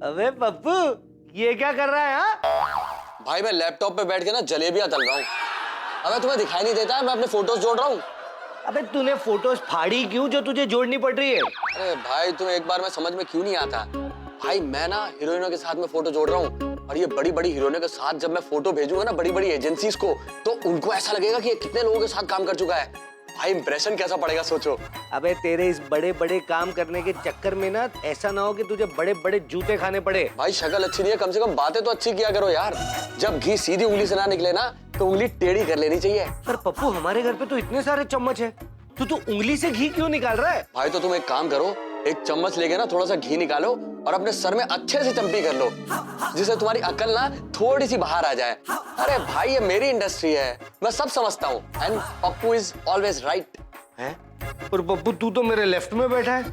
अबे पप्पू, ये क्या कर रहा है? हाँ भाई मैं लैपटॉप पे बैठ के ना जलेबियां तल रहा हूँ। अबे तुम्हें दिखाई नहीं देता है मैं अपने फोटोज जोड़ रहा हूँ। अबे तूने फोटोज फाड़ी क्यों जो तुझे जोड़नी पड़ रही है? अरे भाई तुम्हें एक बार में समझ में क्यों नहीं आता? भाई मैं ना हीरोइनों के साथ में फोटो जोड़ रहा हूँ, और ये बड़ी बड़ी हीरोइनों के साथ जब मैं फोटो भेजूंगा ना बड़ी बड़ी एजेंसीज को, तो उनको ऐसा लगेगा कि ये कितने लोगों के साथ काम कर चुका है। भाई इंप्रेशन कैसा पड़ेगा सोचो। अबे तेरे इस बड़े बड़े काम करने के चक्कर में ना ऐसा ना हो कि तुझे बड़े बड़े जूते खाने पड़े। भाई शक्ल अच्छी नहीं है, कम से कम बातें तो अच्छी किया करो यार। जब घी सीधी उंगली से ना निकले ना तो उंगली टेढ़ी कर लेनी चाहिए। पर पप्पू हमारे घर पे तो इतने सारे चम्मच है, तू उंगली से घी क्यों निकाल रहा है? भाई तो तुम एक काम करो, एक चम्मच लेके ना थोड़ा सा घी निकालो और अपने सर में अच्छे से चंपी कर लो, जिससे तुम्हारी अकल ना थोड़ी सी बाहर आ जाए। अरे भाई ये मेरी इंडस्ट्री है, मैं सब समझता हूँ, and Pappu is always right. हैं? पर पप्पू तू तो मेरे लेफ्ट में बैठा है।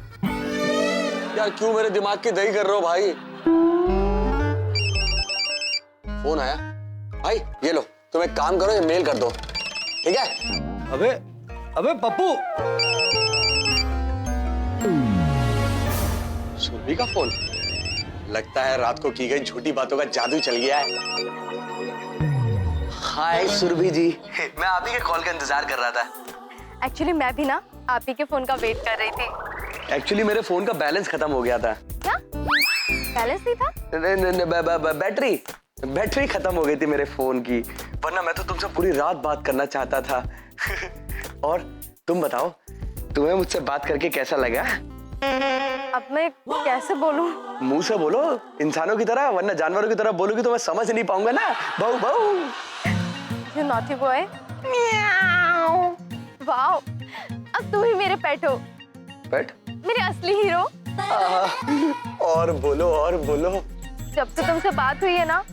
यार क्यों मेरे दिमाग की दही कर रहे हो भाई? फोन आया भाई, ये लो तुम एक काम करो, ये मेल कर दो, ठीक है? अबे अबे पप्पू, सुरभि का फोन। लगता है रात को की गई झूठी बातों का जादू चल गया है। हाय सुरभि जी, मैं आप ही के कॉल का इंतजार कर रहा था। एक्चुअली मैं भी ना आप ही के फोन का वेट कर रही थी। एक्चुअली मेरे फोन का बैलेंस खत्म हो गया था। क्या बैलेंस नहीं था? बैटरी खत्म हो गई थी मेरे फोन की, वरना मैं तो तुमसे पूरी रात बात करना चाहता था। और तुम बताओ, तुम्हें मुझसे बात करके कैसा लगा? अब मैं कैसे बोलूं? मुंह से बोलो इंसानों की तरह, वरना जानवरों की तरह बोलोगी तो मैं समझ नहीं पाऊंगा ना। बहु बहु यू नॉटी बॉय। वाओ, अब तुम ही मेरे पेट हो। पेट? मेरे असली हीरो। और बोलो। जब से तुमसे बात हुई है ना,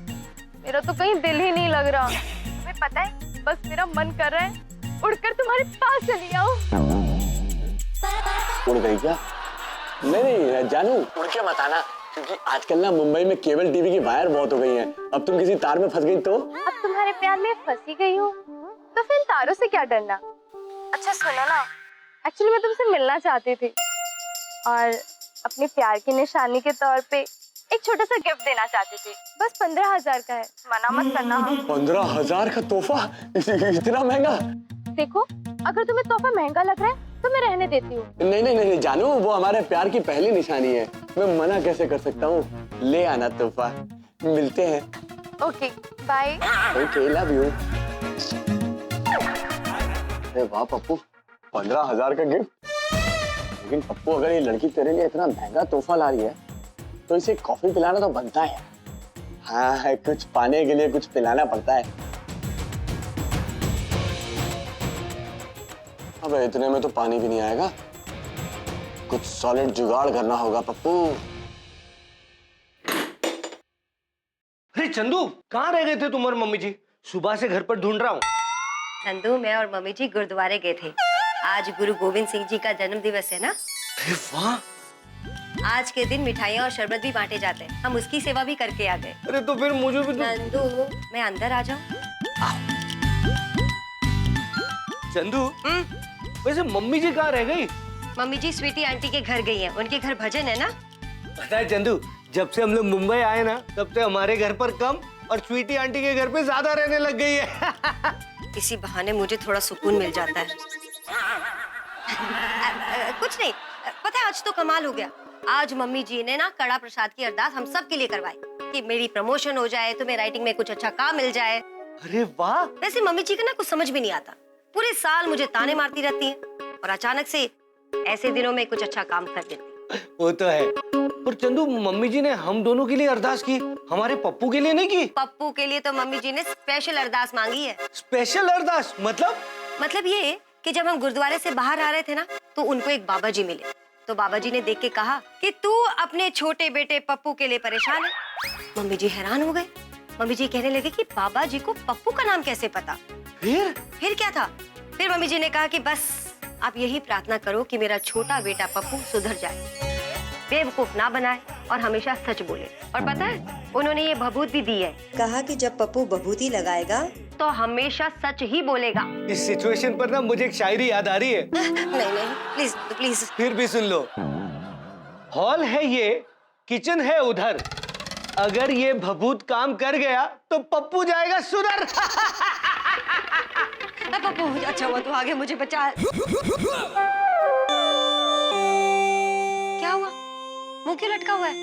मेरा तो कहीं दिल ही नहीं लग रहा। तुम्हें पता है, बस मेरा मन कर रहा है उड़कर तुम्हारे पास चली जाऊं। उड़ गई क्या? नहीं जानू, उड़ के मत आना, क्योंकि आजकल ना मुंबई में केबल टीवी की वायर बहुत हो गई हैं। अब तुम किसी तार में फंस गई तो? अब तुम्हारे प्यार में फंसी गई हूँ तो फिर तारों से क्या डरना। अच्छा सुनो ना, एक्चुअली मैं तुमसे मिलना चाहती थी और अपने प्यार की निशानी के तौर पे एक छोटा सा गिफ्ट देना चाहती थी। बस 15,000 का है, मना मत करना। 15,000 का तोहफा? इतना महंगा? देखो, अगर तुम्हें तोहफा महंगा लग रहा है तो मैं रहने देती हूँ। नहीं जानू, वो हमारे प्यार की पहली निशानी है, मैं मना कैसे कर सकता हूँ। ले आना तोहफा, मिलते हैं। Okay bye. Okay love you. अरे वाह पप्पू, 15,000 का गिफ्ट। लेकिन पप्पू अगर ये लड़की तेरे लिए इतना महंगा तोहफा ला रही है तो इसे कॉफी पिलाना तो बनता है। हाँ, कुछ पाने के लिए कुछ पिलाना पड़ता है। अबे इतने में तो पानी भी नहीं आएगा, कुछ सॉलिड जुगाड़ करना होगा पप्पू। अरे चंदू, कहाँ रह गए थे तुम और मम्मी जी? सुबह से घर पर ढूंढ रहा हूँ। चंदू, मैं और मम्मी जी गुरुद्वारे गए थे। आज गुरु गोविंद सिंह जी का जन्म दिवस है ना। अरे वाह! आज के दिन मिठाइयाँ और शरबत भी बांटे जाते हैं, हम उसकी सेवा भी करके आ गए। अरे तो फिर मुझे भी चंदू, मैं अंदर आ जाऊँ? चंदू, वैसे मम्मी जी कहाँ रह गई? मम्मी जी स्वीटी आंटी के घर गई हैं, उनके घर भजन है ना। पता है चंदू, जब से हम लोग मुंबई आए ना, तब से हमारे घर पर कम और स्वीटी आंटी के घर पे ज्यादा रहने लग गई है। इसी बहाने मुझे थोड़ा सुकून मिल जाता है। कुछ नहीं, पता है आज तो कमाल हो गया। आज मम्मी जी ने ना कड़ा प्रसाद की अरदास हम सब के लिए करवाई कि मेरी प्रमोशन हो जाए, तुम्हें राइटिंग में कुछ अच्छा काम मिल जाए। अरे वाह! वैसे मम्मी जी का ना कुछ समझ भी नहीं आता, पूरे साल मुझे ताने मारती रहती हैं और अचानक से ऐसे दिनों में कुछ अच्छा काम कर देती। वो तो है, पर चंदू मम्मी जी ने हम दोनों के लिए अरदास की, हमारे पप्पू के लिए नहीं की। पप्पू के लिए तो मम्मी जी ने स्पेशल अरदास मांगी है। स्पेशल अरदास मतलब ये कि जब हम गुरुद्वारे से बाहर आ रहे थे ना, तो उनको एक बाबा जी मिले, तो बाबा जी ने देख के कहा कि तू अपने छोटे बेटे पप्पू के लिए परेशान है। मम्मी जी हैरान हो गए। मम्मी जी कहने लगे कि बाबा जी को पप्पू का नाम कैसे पता? फिर क्या था? फिर मम्मी जी ने कहा कि बस आप यही प्रार्थना करो कि मेरा छोटा बेटा पप्पू सुधर जाए, बेवकूफ ना बनाए और हमेशा सच बोले। और पता है उन्होंने ये भभूत भी दी है, कहा कि जब पप्पू भभूति लगाएगा तो हमेशा सच ही बोलेगा। इस सिचुएशन पर ना मुझे एक शायरी याद आ रही है। नहीं प्लीज प्लीज। फिर भी सुन लो। हॉल है ये, किचन है उधर, अगर ये भभूत काम कर गया तो पप्पू जाएगा सुधर। पप्पू अच्छा हुआ तू आगे मुझे बचा। क्या हुआ, मुंह क्यों लटका हुआ है?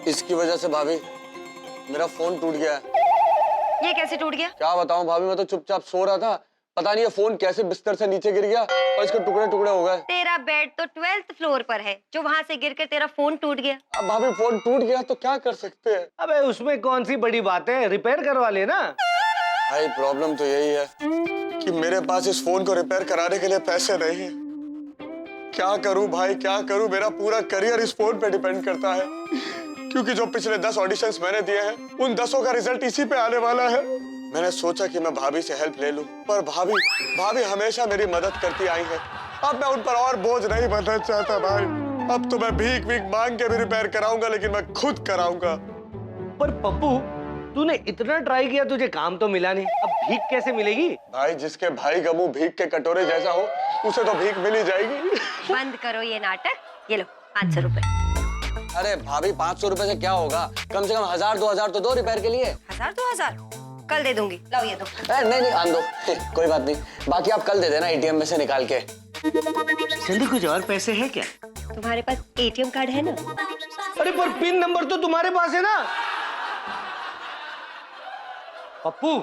इसकी वजह से भाभी मेरा फोन टूट गया है। ये कैसे टूट गया? क्या बताऊं भाभी, मैं तो चुपचाप सो रहा था, पता नहीं ये फोन कैसे बिस्तर से नीचे गिर गया और इसके टुकड़े टुकड़े हो गए। तेरा बेड तो 12th फ्लोर पर है, जो वहां से गिरकर तेरा फोन टूट गया। अब भाभी फोन टूट गया तो क्या कर सकते हैं? अबे उसमें कौन सी बड़ी बात है, रिपेयर करवा लेना। भाई प्रॉब्लम तो यही है कि मेरे पास इस फोन को रिपेयर कराने के लिए पैसे नहीं है। क्या करूं भाई क्या करूं, मेरा पूरा करियर इस फोन पे डिपेंड करता है, क्योंकि जो पिछले 10 ऑडिशंस मैंने दिए हैं उन 10 का रिजल्ट इसी पे आने वाला है। मैंने सोचा कि मैं भाभी से हेल्प ले लूं, पर भाभी हमेशा मेरी मदद करती आई है। अब मैं उन पर और बोझ नहीं बनना चाहता भाई। अब तो मैं भीख मांग के भी रिपेयर कराऊंगा, लेकिन मैं खुद कराऊंगा। पर पप्पू तूने इतना ट्राई किया, तुझे काम तो मिला नहीं, अब भीख कैसे मिलेगी? भाई जिसके भाई का मुंह भीख के कटोरे जैसा हो उसे तो भीख मिल ही जाएगी। बंद करो ये नाटक, ये लो 500 रुपए। अरे भाभी 500 रुपए से क्या होगा, कम से कम 1000-2000 तो दो रिपेयर के लिए। 1000-2000 कल दे दूंगी, लाओ ये दो। नहीं आन दो, कोई बात नहीं, बाकी आप कल दे देना एटीएम में से निकाल के। सिंधु कुछ और पैसे हैं क्या? तुम्हारे पास एटीएम कार्ड है ना? अरे पर पिन नंबर तो तुम्हारे पास है ना। पप्पू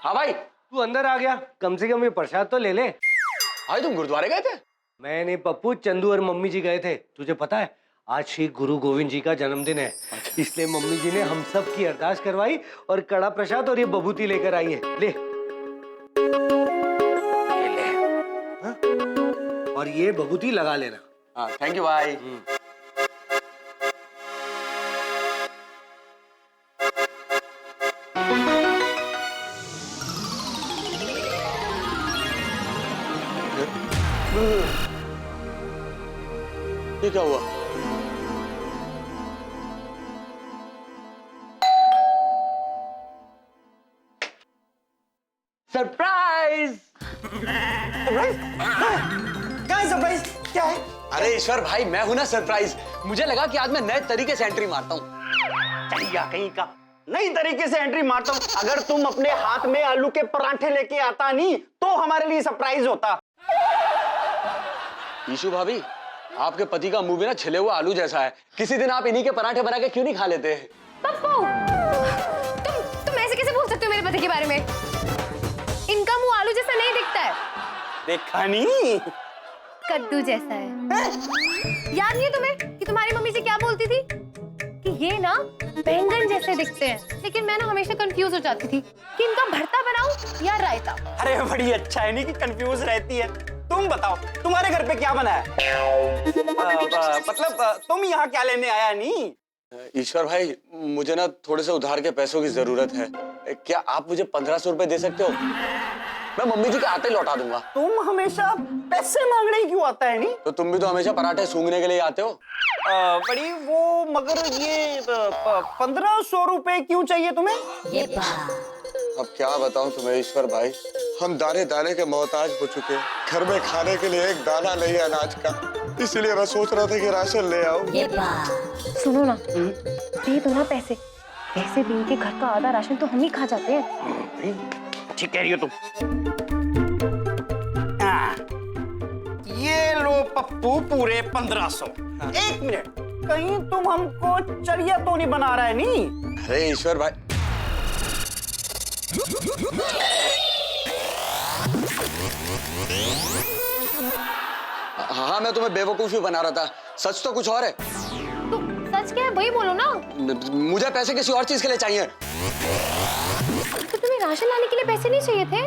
हाँ भाई। तू अंदर आ गया, कम से कम ये प्रसाद तो ले ले। भाई तुम गुरुद्वारे गए थे? मैं नहीं पप्पू, चंदू और मम्मी जी गए थे। तुझे पता है आज श्री गुरु गोविंद जी का जन्मदिन है, इसलिए मम्मी जी ने हम सब की अरदास करवाई और कड़ा प्रसाद और ये बबूती लेकर आई है। ले हाँ? और ये बबूती लगा लेना। हाँ थैंक यू भाई। ये क्या हुआ? सरप्राइज! क्या है सरप्राइज? क्या है? अरे ईश्वर भाई मैं हूं ना सरप्राइज। मुझे लगा कि आज मैं नए तरीके से एंट्री मारता हूँ। चलिया कहीं का, नई तरीके से एंट्री मारता हूँ। अगर तुम अपने हाथ में आलू के पराठे लेके आता नहीं तो हमारे लिए सरप्राइज होता। ईशु भाभी आपके पति का मुंह भी ना छिले हुए आलू जैसा है, किसी दिन आप इन्हीं के पराठे बना के क्यों नहीं खा लेते? पप्पू तुम ऐसे कैसे बोल सकते हो मेरे पति के बारे में? इनका मुंह आलू जैसा नहीं दिखता है। देखा नहीं? कद्दू जैसा है। याद नहीं है तुम्हें कि तुम्हारी मम्मी से क्या बोलती थी कि ये ना बैंगन जैसे दिखते हैं, लेकिन मैं ना हमेशा कंफ्यूज हो जाती थी कि इनका भरता बनाऊं या रायता। अरे बड़ी अच्छा है नहीं कि कंफ्यूज रहती है। तुम बताओ तुम्हारे घर पे क्या बना है? मतलब तुम यहाँ क्या लेने आया नहीं? ईश्वर भाई मुझे ना थोड़े से उधार के पैसों की जरूरत है, क्या आप मुझे 1500 रुपए दे सकते हो? मैं मम्मी जी के आते लौटा दूंगा। तुम हमेशा पैसे मांगने ही क्यों आता है नहीं? तो तुम भी तो हमेशा पराठे सूंघने के लिए आते हो। बड़ी वो, मगर ये 1500 रुपए क्यों चाहिए तुम्हें? अब क्या बताऊं तुम्हें ईश्वर भाई, हम दाने दाने के मोहताज हो चुके हैं। घर में खाने के लिए एक दाना नहीं है अनाज का, इसलिए मैं सोच रहा था कि राशन ले आऊं। सुनो ना, दे दो ना पैसे दे के घर का आधा राशन तो हम ही खा जाते हैं। ठीक कह रही हो तुम। ये लो पप्पू पूरे 1500। एक मिनट, कहीं तुम हमको चरिया तो नहीं बना रहा है नहीं? अरे ईश्वर भाई हाँ मैं तुम्हें बेवकूफी बना रहा था, सच तो कुछ और है। तो सच क्या है वही बोलो ना। मुझे पैसे किसी और चीज के लिए चाहिए। तो तुम्हें राशन लाने के लिए पैसे नहीं चाहिए थे?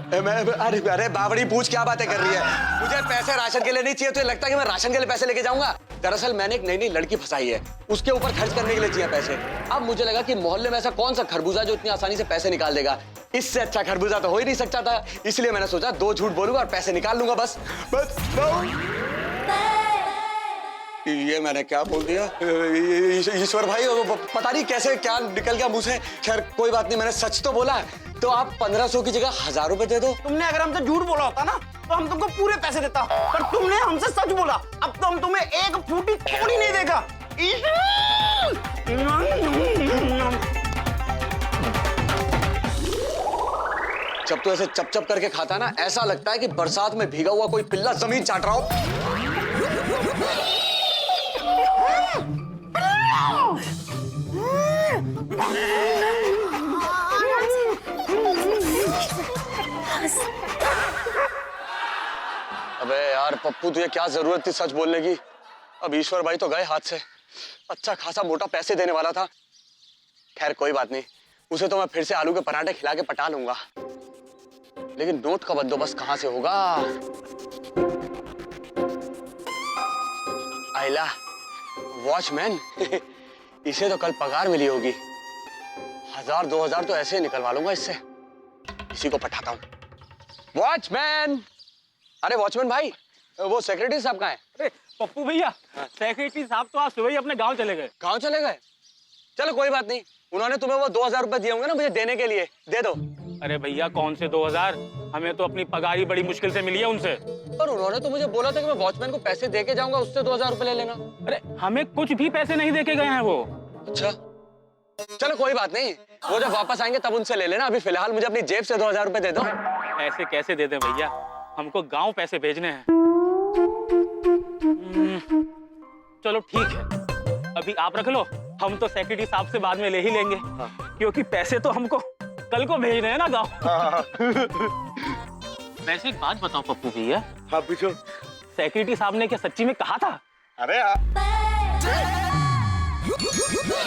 अरे बावड़ी पूछ क्या बातें कर रही है? मुझे पैसे राशन के लिए नहीं चाहिए, तो लगता है कि मैं राशन के लिए पैसे लेके जाऊंगा। दरअसल मैंने एक नई लड़की फंसाई है, उसके ऊपर खर्च करने के लिए चाहिए पैसे। अब मुझे लगा कि मोहल्ले में ऐसा कौन सा खरबूजा जो इतनी आसानी से पैसे निकाल देगा, इससे अच्छा खरबूजा तो हो ही नहीं सकता था। इसलिए मैंने सोचा 2 झूठ बोलूंगा और पैसे निकाल लूंगा बस। ये मैंने क्या बोल दिया? ईश्वर भाई पता नहीं कैसे क्या निकल गया मुंह से। खैर कोई बात नहीं, मैंने सच तो बोला। तो आप 1500 की जगह 1000 रुपए दे दो। तुमने अगर हमसे झूठ बोला होता ना तो हम तुमको पूरे पैसे देता, पर तुमने हमसे सच बोला। अब तो हम तुम्हें एक फूटी थोड़ी नहीं देगा। जब तो ऐसे चप चप करके खाता है ना, ऐसा लगता है कि बरसात में भीगा हुआ कोई पिल्ला जमीन चाट रहा हो। अबे यार पप्पू, तुझे क्या जरूरत थी सच बोलने की? अब ईश्वर भाई तो गए हाथ से। अच्छा खासा मोटा पैसे देने वाला था। खैर कोई बात नहीं, उसे तो मैं फिर से आलू के पराठे खिला के पटा लूंगा। लेकिन नोट का बंदोबस्त कहां से होगा? आइला वॉचमैन, इसे तो कल पगार मिली होगी। 1000-2000 तो ऐसे ही निकलवा लूंगा इससे। इसी को पठाता हूँ। वॉचमैन! अरे वॉचमैन भाई, वो सेक्रेटरी साहब कहाँ है? अरे पप्पू भैया, सेक्रेटरी साहब तो आज सुबह ही अपने गांव चले गए। गाँव चले गए? चलो कोई बात नहीं, उन्होंने तुम्हें वो 2000 रुपए दिए होंगे ना मुझे देने के लिए, दे दो। अरे भैया कौन से 2000, हमें तो अपनी पगार ही बड़ी मुश्किल से मिली है उनसे। पर उन्होंने तो मुझे बोला था कि मैं वॉचमैन को पैसे दे के जाऊंगा, उससे 2000 रुपए ले लेना। अरे हमें कुछ भी पैसे नहीं दे के गए हैं वो। अच्छा चलो कोई बात नहीं, वो जब वापस आएंगे तब उनसे ले लेना। अभी फिलहाल मुझे अपनी जेब से 2000 रुपए दे दो। ऐसे कैसे दे दें भैया, हमको गांव पैसे भेजने हैं। चलो ठीक है, अभी आप रख लो, हम तो सेक्रेटरी साहब से बाद में ले ही लेंगे। क्योंकि पैसे तो हमको कल को भेज रहे हैं ना गांव। वैसे एक बात बताओ पप्पू भैया। हाँ पूछो। सेक्रेटरी साहब ने क्या सच्ची में कहा था? अरे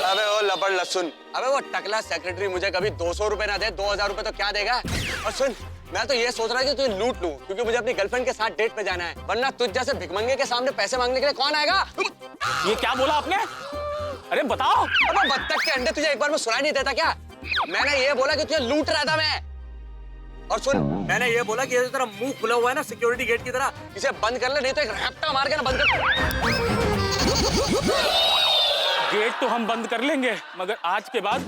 अबे वो लबड़ लहसुन, अबे वो टकला सेक्रेटरी मुझे कभी 200 रुपए ना दे, 2000 रुपए तो क्या देगा? और सुन, मैं तो ये सोच रहा था कि तुझे लूट लूं, क्योंकि मुझे अपनी गर्लफ्रेंड के साथ डेट पे जाना है, वरना तुझ जैसे भिखमंगे के सामने पैसे मांगने के लिए कौन आएगा? ये क्या बोला आपने? अरे बताओ। अबे बत्तख के अंडे, तुझे एक बार में सुनाई नहीं देता क्या? मैंने ये बोला कि तुझे लूट रहा था मैं। और सुन, मैंने ये बोला कि ये तेरा मुंह खुला हुआ है ना सिक्योरिटी गेट की तरह, इसे बंद कर ले, नहीं तो एक रैप्टा मार के ना बंद कर। गेट तो हम बंद कर लेंगे, मगर आज के बाद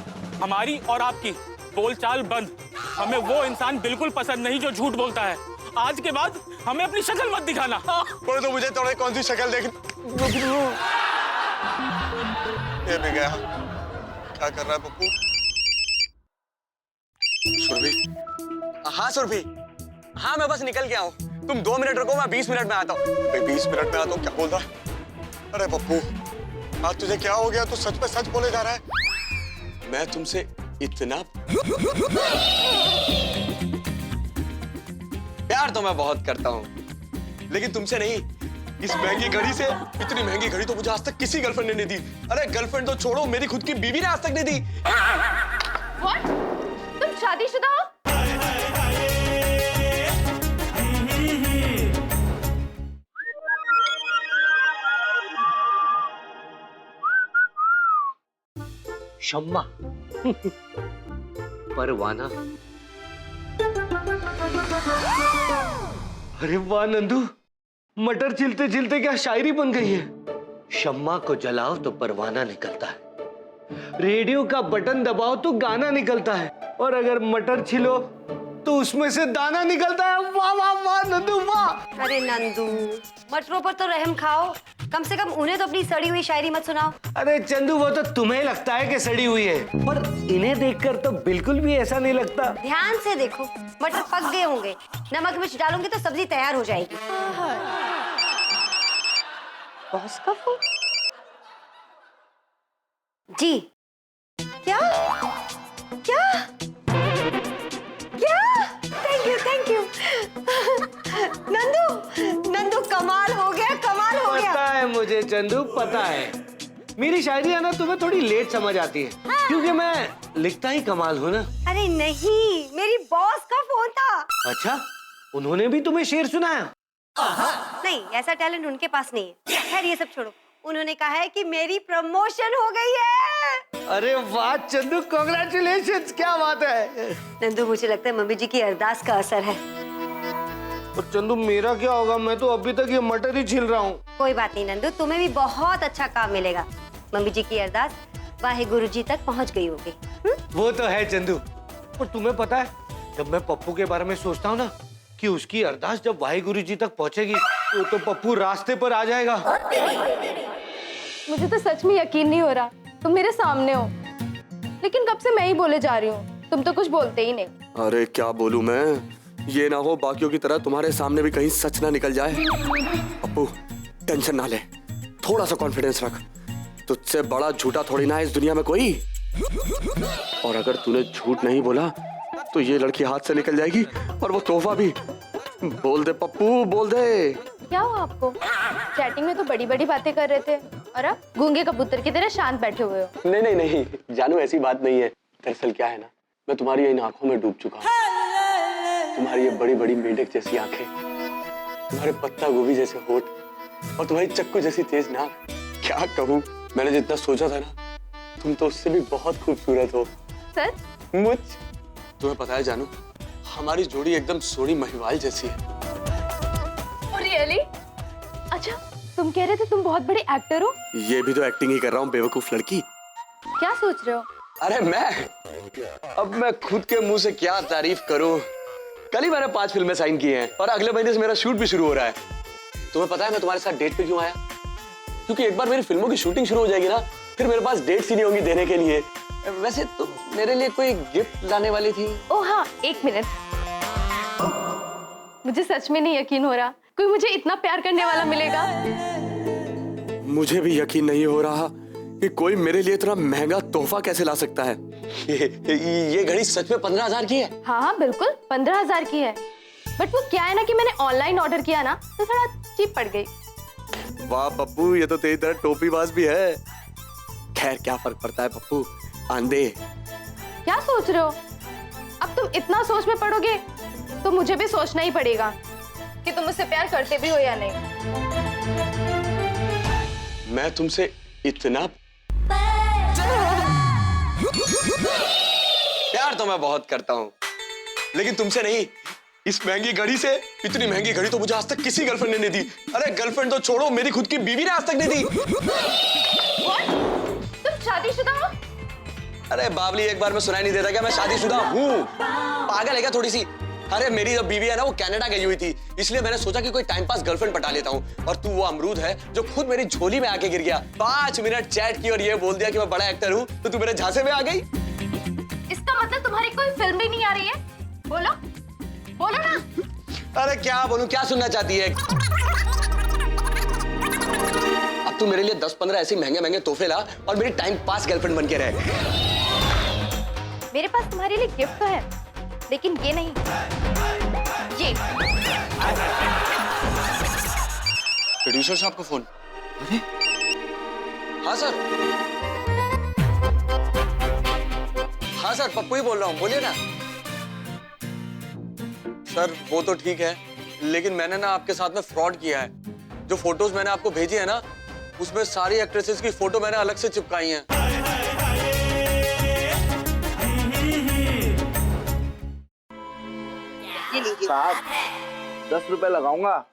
हमारी और आपकी बोलचाल बंद। हमें वो इंसान बिल्कुल पसंद नहीं जो झूठ बोलता है। आज के बाद हमें अपनी शक्ल मत दिखाना। पर तो मुझे थोड़ी कौन सी शक्ल देख। ये भी गया, क्या कर रहा है पप्पू? सुरभि, हाँ सुरभि, हाँ मैं बस निकल गया हूँ, तुम 2 मिनट रुको, मैं 20 मिनट में आता हूँ। 20 मिनट में आता हूँ, क्या बोल रहा है? अरे पप्पू, आज तुझे क्या हो गया? तू सच पे सच बोले जा रहा है। मैं तुमसे इतना प्यार तो मैं बहुत करता हूँ, लेकिन तुमसे नहीं। इस महंगी घड़ी से, इतनी महंगी घड़ी तो मुझे आज तक किसी गर्लफ्रेंड ने नहीं दी। अरे गर्लफ्रेंड तो छोड़ो, मेरी खुद की बीवी ने आज तक नहीं दी। What? तुम शादीशुदा हो? शम्मा परवाना। अरे वाह नंदू, मटर छिलते छिलते क्या शायरी बन गई है। शम्मा को जलाओ तो परवाना निकलता है, रेडियो का बटन दबाओ तो गाना निकलता है, और अगर मटर छिलो तो उसमें से दाना निकलता है। वाह वाह वाह नंदू वाह। अरे नंदू, मटरों पर तो रहम खाओ, कम से कम उन्हें तो अपनी सड़ी हुई शायरी मत सुनाओ। अरे चंदू, वो तो तुम्हें लगता है कि सड़ी हुई है, पर इन्हें देखकर तो बिल्कुल भी ऐसा नहीं लगता। ध्यान से देखो, मटर पक गए होंगे, नमक मिर्च डालूंगी तो सब्जी तैयार हो जाएगी। बॉस का फोन? जी। क्या क्या क्या? थैंक यू नंदू, नंदू कमाल हो गया, कमाल हो गया। पता है मुझे चंदू, पता है। मेरी शायरी है ना तुम्हें थोड़ी लेट समझ आती है, क्योंकि मैं लिखता ही कमाल हूँ ना। अरे नहीं, मेरी बॉस का फोन था। अच्छा, उन्होंने भी तुम्हें शेर सुनाया? नहीं, ऐसा टैलेंट उनके पास नहीं है। खैर ये सब छोड़ो, उन्होंने कहा है कि मेरी प्रमोशन हो गई है। अरे वाह चंदू, कांग्रेचुलेशंस, क्या बात है। नंदू, मुझे लगता है मम्मी जी की अरदास का असर है। और चंदू मेरा क्या होगा? मैं तो अभी तक ये मटर ही छिल रहा हूँ। कोई बात नहीं नंदू, तुम्हें भी बहुत अच्छा काम मिलेगा। मम्मी जी की अरदास वाहिगुरु जी तक पहुँच गई होगी। वो तो है चंदू, पर तुम्हें पता है, जब मैं पप्पू के बारे में सोचता हूँ ना, कि उसकी अरदास जब वाहिगुरु जी तक पहुंचेगी तो पप्पू रास्ते पर आ जाएगा। मुझे तो सच में यकीन नहीं हो रहा तुम मेरे सामने हो, लेकिन कब से मैं ही बोले जा रही हूँ, तुम तो कुछ बोलते ही नहीं। अरे क्या बोलूं मैं, ये ना हो बाकियों की तरह तुम्हारे सामने भी कहीं सच ना निकल जाए। पप्पू टेंशन ना ले, थोड़ा सा कॉन्फिडेंस रख, तुझसे बड़ा झूठा थोड़ी ना है इस दुनिया में कोई। और अगर तूने झूठ नहीं बोला तो ये लड़की हाथ से निकल जाएगी और वो तोहफा भी। बोल दे पप्पू, बोल दे। क्या हुआ आपको? चैटिंग में तो बड़ी बड़ी बातें कर रहे थे और अब गूंगे कबूतर की तरह शांत बैठे हुए हो। नहीं नहीं नहीं जानू, ऐसी बात नहीं है। दरअसल क्या है ना, मैं तुम्हारी इन आंखों में डूब चुका हूँ। तुम्हारी ये बड़ी बड़ी मेढक जैसी आंखें, तुम्हारे पत्ता गोभी जैसे होठ और तुम्हारी चक्कू जैसी तेज नाक, क्या कहूँ, मैंने जितना सोचा था ना, तुम तो उससे भी बहुत खूबसूरत हो। सर? मुझ तुम्हें पता है जानू, हमारी जोड़ी एकदम सोनी महिवाल जैसी है। रियली? अच्छा, तुम कह रहे थे तुम बहुत बड़े एक्टर हो। ये भी तो एक्टिंग ही कर रहा हूँ बेवकूफ लड़की। क्या सोच रहे हो? अरे अब मैं खुद के मुंह से क्या तारीफ करूं। कल ही मैंने 5 फिल्में साइन की हैं और अगले महीने से मेरा शूट भी शुरू हो रहा है। तुम्हें पता है मैं तुम्हारे साथ डेट पे क्यों आया? क्योंकि एक बार मेरी फिल्मों की शूटिंग शुरू हो जाएगी ना, फिर मेरे पास डेट्स ही नहीं होंगी देने के लिए। वैसे तुम मेरे लिए कोई गिफ्ट लाने वाली थी? ओह हाँ, 1 मिनट। मुझे सच में नहीं यकीन हो रहा कोई मुझे इतना प्यार करने वाला मिलेगा। मुझे भी यकीन नहीं हो रहा कि कोई मेरे लिए इतना महंगा तोहफा कैसे ला सकता है। ये घड़ी सच में 15,000 की है? हाँ हाँ बिल्कुल 15,000 की है, बट वो क्या है ना कि मैंने ऑनलाइन ऑर्डर किया ना तो थोड़ा चीप पड़ गई। वाह पप्पू, ये तो तेरी तरह टोपीबाज भी है। खैर क्या फर्क पड़ता है पप्पू, आंधे। क्या सोच रहे हो? अब तुम इतना सोच में पड़ोगे तो मुझे भी सोचना ही पड़ेगा कि तुम मुझसे प्यार करते भी हो या नहीं। मैं तुमसे इतना प्यार तो मैं बहुत करता हूँ, लेकिन तुमसे नहीं। इस महंगी घड़ी से। इतनी महंगी घड़ी तो मुझे आज तक किसी गर्लफ्रेंड ने नहीं दी। अरे गर्लफ्रेंड तो छोड़ो, मेरी खुद की बीवी ने आज तक नहीं दी। तुम शादीशुदा हो? अरे बावली, एक बार में सुनाई नहीं देता क्या मैं शादीशुदा हूँ? पागल है क्या थोड़ी सी? अरे मेरी जो बीवी है ना वो कनाडा गई हुई थी, इसलिए मैंने सोचा कि कोई टाइम पास गर्लफ्रेंड पटा लेता हूँ। और तू वो अमरूद है जो खुद मेरी झोली में आके गिर गया। 5 मिनट चैट की और ये बोल दिया कि मैं बड़ा एक्टर हूँ, तो तू मेरे झांसे में आ गई। इसका मतलब तुम्हारी कोई फिल्म भी नहीं आ रही है? बोलो बोलो ना। अरे क्या बोलूं, क्या सुनना चाहती है? अब तू मेरे लिए 10-15 ऐसे महंगे महंगे तोहफे ला और मेरी टाइम पास गर्लफ्रेंड बन के रहे। मेरे पास तुम्हारे लिए गिफ्ट तो है, लेकिन ये नहीं। ये प्रोड्यूसर साहब का फोन। हाँ सर। हाँ सर, पप्पू ही बोल रहा हूँ, बोलिए ना। सर वो तो ठीक है, लेकिन मैंने ना आपके साथ में फ्रॉड किया है। जो फोटोज मैंने आपको भेजी है ना, उसमें सारी एक्ट्रेसेस की फोटो मैंने अलग से चिपकाई हैं। साहब 10 रुपए लगाऊंगा।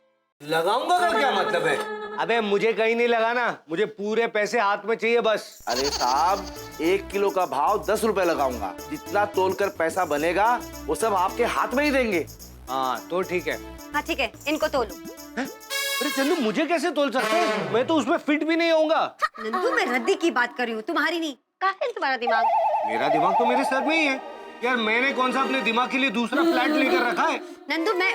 लगाऊंगा का क्या मतलब है? अबे मुझे कहीं नहीं लगाना, मुझे पूरे पैसे हाथ में चाहिए बस। अरे साहब 1 किलो का भाव 10 रुपए लगाऊंगा। जितना तोलकर पैसा बनेगा वो सब आपके हाथ में ही देंगे। हाँ तो ठीक है। हाँ ठीक है, इनको तोलो। अरे चंदू, मुझे कैसे तोल सकते हैं? मैं तो उसमें फिट भी नहीं होऊंगा। नंदू, मैं रद्दी की बात कर रही हूँ, तुम्हारी नहीं। काफी है तुम्हारा दिमाग। मेरा दिमाग तो मेरे सर में ही है यार। मैंने कौन सा अपने दिमाग के लिए दूसरा फ्लैट लेकर रखा है? नंदू मैं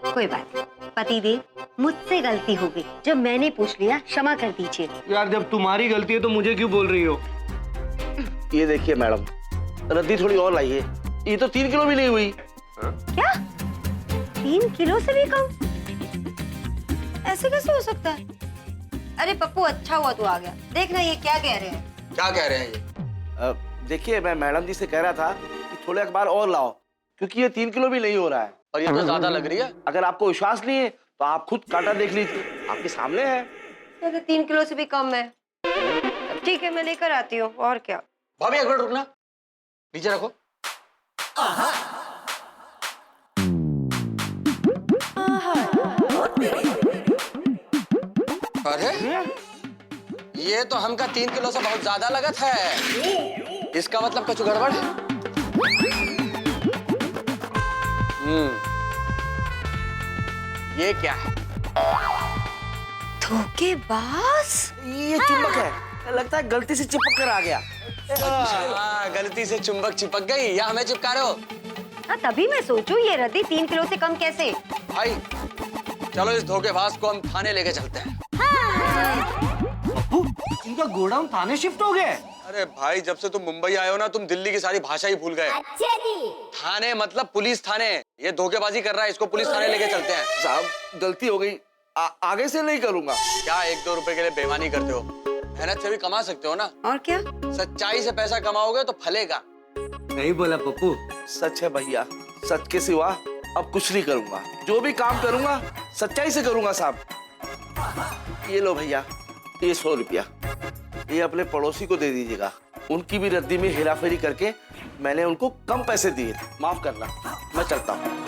कोई बात नहीं, पतिदेव मुझसे गलती हो गई, जो मैंने पूछ लिया, क्षमा कर दीजिए। यार जब तुम्हारी गलती है तो मुझे क्यों बोल रही हो? ये देखिए मैडम, रद्दी थोड़ी और लाइए। ये तो 3 किलो भी नहीं हुई। क्या 3 किलो से भी कम? ऐसे कैसे हो सकता है? अरे पप्पू, अच्छा हुआ तू आ गया। देखना ये क्या कह रहे हैं। क्या कह रहे हैं ये? देखिए मैं मैडम जी से कह रहा था कि थोड़े अखबार और लाओ, क्योंकि ये 3 किलो भी नहीं हो रहा है। और ये तो ज्यादा लग रही है। अगर आपको विश्वास नहीं है तो आप खुद कांटा देख लीजिए, आपके सामने है। तो 3 किलो से भी कम है। ठीक है, मैं लेकर आती हूँ। और क्या? भाभी एक मिनट रुकना, नीचे रखो। अरे ये तो हमका 3 किलो से बहुत ज्यादा लगत है। इसका मतलब कुछ गड़बड़ है। ये क्या है? धोखेबाज। ये चुंबक है, लगता है गलती से चिपक कर आ गया। हाँ, गलती से चुंबक चिपक गई या हमें चिपका रहे हो? हाँ, तभी मैं सोचूं ये रद्दी 3 किलो से कम कैसे। भाई चलो इस धोखेबाज को हम थाने लेके चलते हैं। पप्पू, इनका गोडाउन थाने शिफ्ट हो गया है। अरे भाई जब से तुम मुंबई आए हो ना, तुम दिल्ली की सारी भाषा ही भूल गए। थाने मतलब पुलिस थाने। ये धोखेबाजी कर रहा है, इसको पुलिस थाने लेके चलते हैं। साहब गलती हो गई, आगे से नहीं करूंगा। क्या 1-2 रुपए के लिए बेईमानी करते हो? मेहनत से भी कमा सकते हो ना। और क्या? सच्चाई से पैसा कमाओगे तो फलेगा। नहीं बोला पप्पू। सच है भैया, सच के सिवा अब कुछ नहीं करूंगा। जो भी काम करूंगा सच्चाई से करूंगा साहब। ये लो भैया, ये 100 रुपया, ये अपने पड़ोसी को दे दीजिएगा। उनकी भी रद्दी में हेराफेरी करके मैंने उनको कम पैसे दिए, माफ करना। मैं चलता हूँ।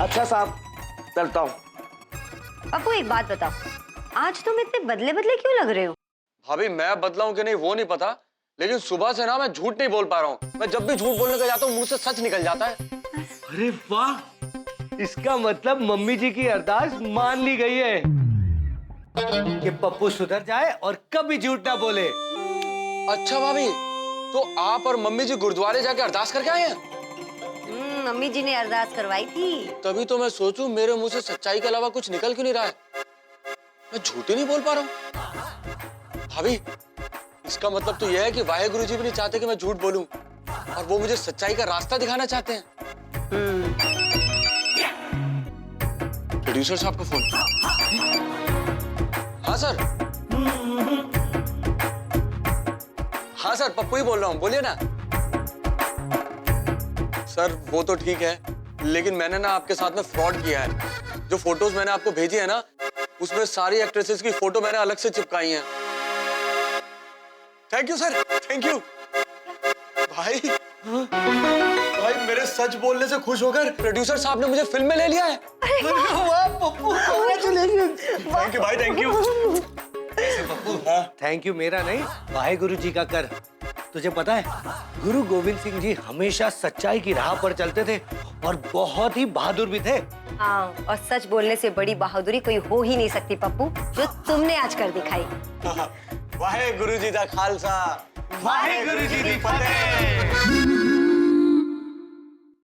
अच्छा साहब, चलता हूँ। पप्पू एक बात बताओ, आज तुम इतने बदले बदले क्यों लग रहे हो? भाभी मैं बदला हूं कि नहीं वो नहीं पता, लेकिन सुबह से ना मैं झूठ नहीं बोल पा रहा हूँ। मैं जब भी झूठ बोलने का जाता हूँ मुंह से सच निकल जाता है। अरे वाह, इसका मतलब मम्मी जी की अरदास मान ली गई है कि पप्पू सुधर जाए और कभी झूठ ना बोले। अच्छा भाभी, तो आप और मम्मी जी गुरुद्वारे जाके अरदास करके आए हैं? मम्मी जी ने अरदास करवाई थी। तभी तो मैं सोचूं मेरे मुंह से सच्चाई के अलावा कुछ निकल क्यों नहीं रहा है। मैं झूठ ही नहीं बोल पा रहा हूँ। भाभी इसका मतलब तो यह है कि वाहेगुरु जी भी नहीं चाहते कि मैं झूठ बोलूं, और वो मुझे सच्चाई का रास्ता दिखाना चाहते हैं। प्रोड्यूसर साहब का फोन। हाँ सर। हाँ सर, पप्पू ही बोल रहा हूँ, बोलिए ना। सर वो तो ठीक है, लेकिन मैंने ना आपके साथ में फ्रॉड किया है। जो फोटोज मैंने आपको भेजी है ना, उसमें सारी एक्ट्रेसेस की फोटो मैंने अलग से चिपकाई हैं। Thank you sir, thank you. भाई भाई मेरे सच बोलने से खुश होकर प्रोड्यूसर साहब ने मुझे फिल्म में ले लिया है। वाह पप्पू, थैंक यू भाई, thank you. Pappu thank you मेरा नहीं, वाहेगुरु जी का कर। तुझे पता है गुरु गोविंद सिंह जी हमेशा सच्चाई की राह पर चलते थे और बहुत ही बहादुर भी थे। हाँ, और सच बोलने से बड़ी बहादुरी कोई हो ही नहीं सकती पप्पू, जो तुमने आज कर दिखाई। वाहेगुरु जी दा खालसा, वाहेगुरु जी की फतेह।